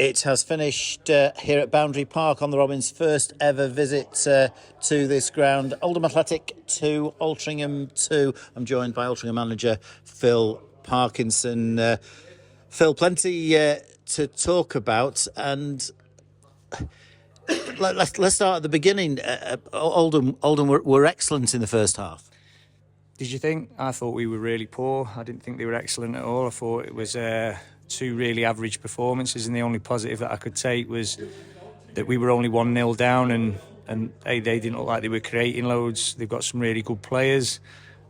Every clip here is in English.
It has finished here at Boundary Park on the Robins' first ever visit to this ground. Oldham Athletic 2, Altrincham 2. I'm joined by Altrincham Manager Phil Parkinson. Phil, plenty to talk about, and let's start at the beginning. Oldham were excellent in the first half. Did you think? I thought we were really poor. I didn't think they were excellent at all. I thought it was two really average performances, and the only positive that I could take was that we were only 1-0 down, and they didn't look like they were creating loads. They've got some really good players,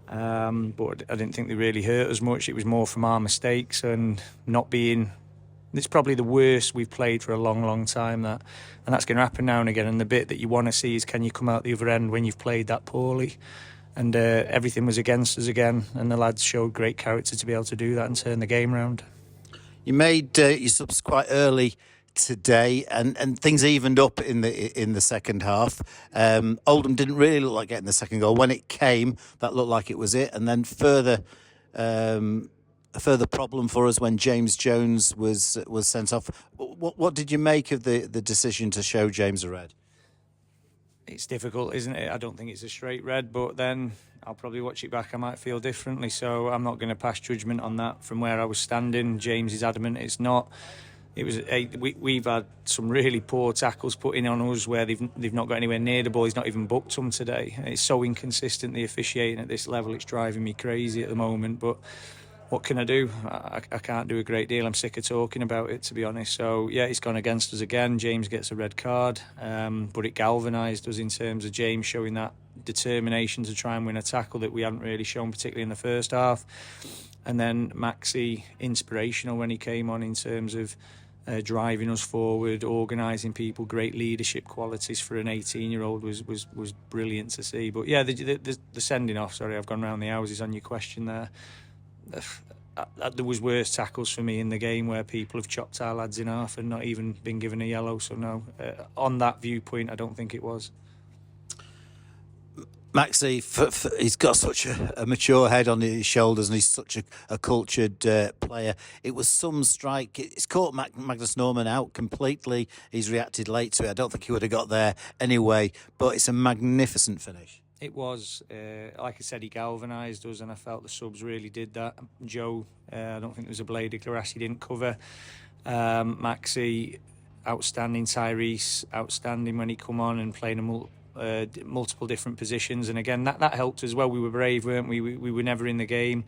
but I didn't think they really hurt us much. It was more from our mistakes and not being... It's probably the worst we've played for a long, long time, and that's going to happen now and again. And the bit that you want to see is, can you come out the other end when you've played that poorly? And everything was against us again, and the lads showed great character to be able to do that and turn the game around. You made your subs quite early today, and things evened up in the second half. Oldham didn't really look like getting the second goal. When it came, that looked like it was it, and then a further problem for us when James Jones was sent off. What did you make of the decision to show James a red? It's difficult, isn't it? I don't think it's a straight red, but then I'll probably watch it back. I might feel differently, so I'm not going to pass judgment on that from where I was standing. James is adamant it's not. It was we've had some really poor tackles put in on us where they've not got anywhere near the ball. He's not even booked them today. It's so inconsistent, the officiating at this level. It's driving me crazy at the moment, but what can I do? I can't do a great deal. I'm sick of talking about it, to be honest. So, yeah, it's gone against us again. James gets a red card, but it galvanised us in terms of James showing that determination to try and win a tackle that we hadn't really shown, particularly in the first half. And then Maxi, inspirational when he came on in terms of driving us forward, organising people, great leadership qualities for an 18-year-old was brilliant to see. But, yeah, the sending off, sorry, I've gone round the houses on your question there. There was worse tackles for me in the game where people have chopped our lads in half and not even been given a yellow. So no, on that viewpoint, I don't think it was. Maxi, he's got such a mature head on his shoulders, and he's such a cultured player. It was some strike. It's caught Magnus Norman out completely. He's reacted late to it. I don't think he would have got there anyway, but it's a magnificent finish. It was, like I said, he galvanised us, and I felt the subs really did that. Joe, I don't think there was a blade of grass he didn't cover. Maxi, outstanding. Tyrese, outstanding when he come on and playing multiple different positions. And again, that helped as well. We were brave, weren't we? We were never in the game.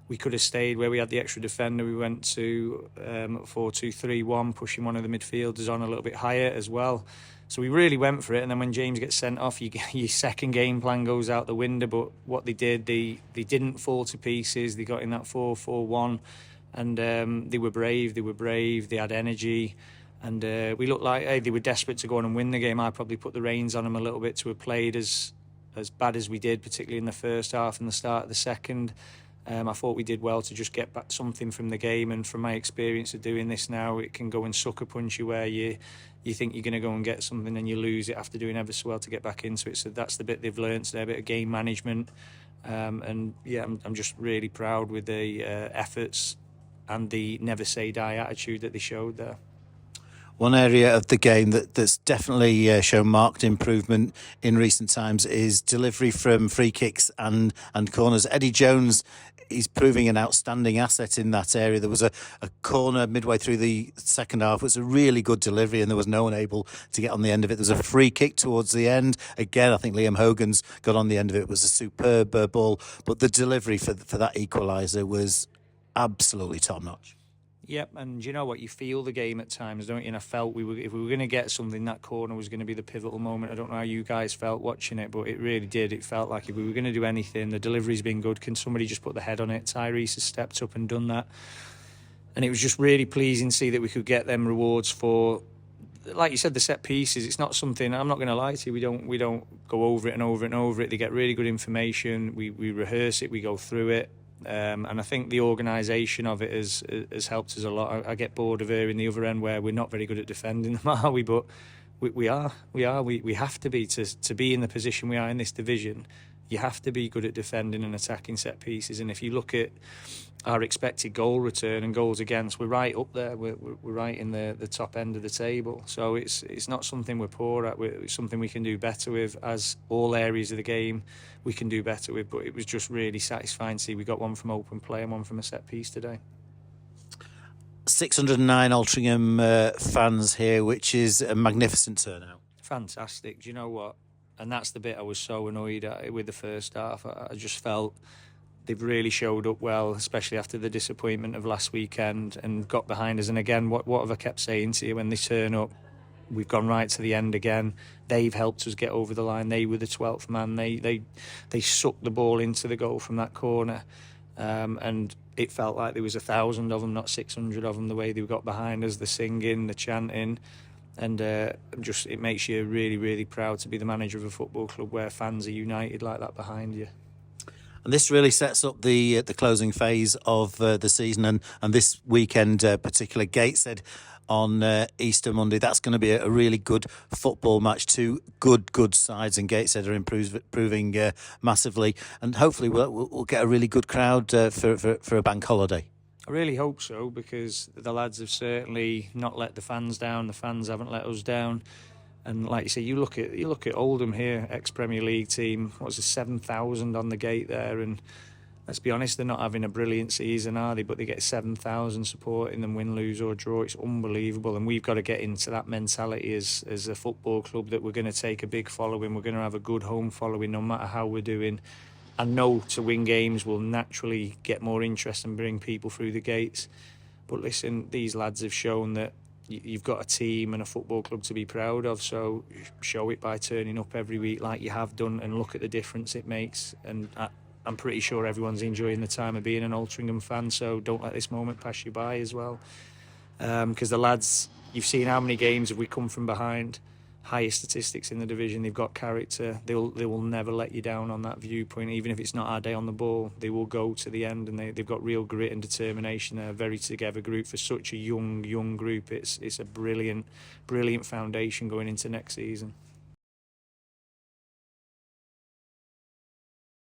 We could have stayed where we had the extra defender. We went to 4-2-3-1, pushing one of the midfielders on a little bit higher as well. So we really went for it, and then when James gets sent off, your second game plan goes out the window. But what they did, they didn't fall to pieces. They got in that 4-4-1, and they were brave. They had energy, and we looked like they were desperate to go on and win the game. I probably put the reins on them a little bit to have played as bad as we did, particularly in the first half and the start of the second. I thought we did well to just get back something from the game, and from my experience of doing this now, it can go and sucker punch you where you think you're going to go and get something and you lose it after doing ever so well to get back into it. So that's the bit they've learned today, a bit of game management. And yeah, I'm just really proud with the efforts and the never say die attitude that they showed there. One area of the game that's definitely shown marked improvement in recent times is delivery from free kicks and corners. Eddie Jones, he's proving an outstanding asset in that area. There was a corner midway through the second half. It was a really good delivery, and there was no one able to get on the end of it. There was a free kick towards the end. Again, I think Liam Hogan's got on the end of it. It was a superb ball, but the delivery for that equaliser was absolutely top-notch. Yep, and you know what? You feel the game at times, don't you? And I felt if we were going to get something, that corner was going to be the pivotal moment. I don't know how you guys felt watching it, but it really did. It felt like if we were going to do anything, the delivery's been good. Can somebody just put the head on it? Tyrese has stepped up and done that. And it was just really pleasing to see that we could get them rewards for, like you said, the set pieces. It's not something, I'm not going to lie to you, we don't go over it and over it and over it. They get really good information. We rehearse it, we go through it. And I think the organisation of it has helped us a lot. I get bored of hearing the other end where we're not very good at defending them, are we? But we are. We have to be to be in the position we are in this division. you have to be good at defending and attacking set pieces. And if you look at our expected goal return and goals against, we're right up there. We're right in the top end of the table. So it's not something we're poor at. It's something we can do better with, as all areas of the game we can do better with. But it was just really satisfying to see we got one from open play and one from a set piece today. 609 Altrincham fans here, which is a magnificent turnout. Fantastic. Do you know what? And that's the bit I was so annoyed at with the first half. I just felt they've really showed up well, especially after the disappointment of last weekend, and got behind us. And again, what have I kept saying to you? When they turn up, we've gone right to the end again. They've helped us get over the line. They were the 12th man. They sucked the ball into the goal from that corner. And it felt like there was 1,000 of them, not 600 of them, the way they got behind us, the singing, the chanting. And it makes you really, really proud to be the manager of a football club where fans are united like that behind you. And this really sets up the closing phase of the season, and this weekend particular, Gateshead on Easter Monday. That's going to be a really good football match. Two good sides, and Gateshead are improving massively, and hopefully we'll get a really good crowd for a bank holiday. I really hope so, because the lads have certainly not let the fans down. The fans haven't let us down. And like you say, you look at Oldham here, ex-Premier League team. What was it, 7,000 on the gate there? And let's be honest, they're not having a brilliant season, are they? But they get 7,000 supporting them, win, lose or draw. It's unbelievable. And we've got to get into that mentality as a football club, that we're going to take a big following. We're going to have a good home following, no matter how we're doing. I know to win games will naturally get more interest and bring people through the gates. But listen, these lads have shown that you've got a team and a football club to be proud of, so show it by turning up every week like you have done, and look at the difference it makes. And I'm pretty sure everyone's enjoying the time of being an Altrincham fan, so don't let this moment pass you by as well. Because the lads, you've seen how many games have we come from behind, highest statistics in the division. They've got character. They will never let you down on that viewpoint. Even if it's not our day on the ball, they will go to the end, and they've got real grit and determination. They're a very together group for such a young group. It's a brilliant foundation going into next season.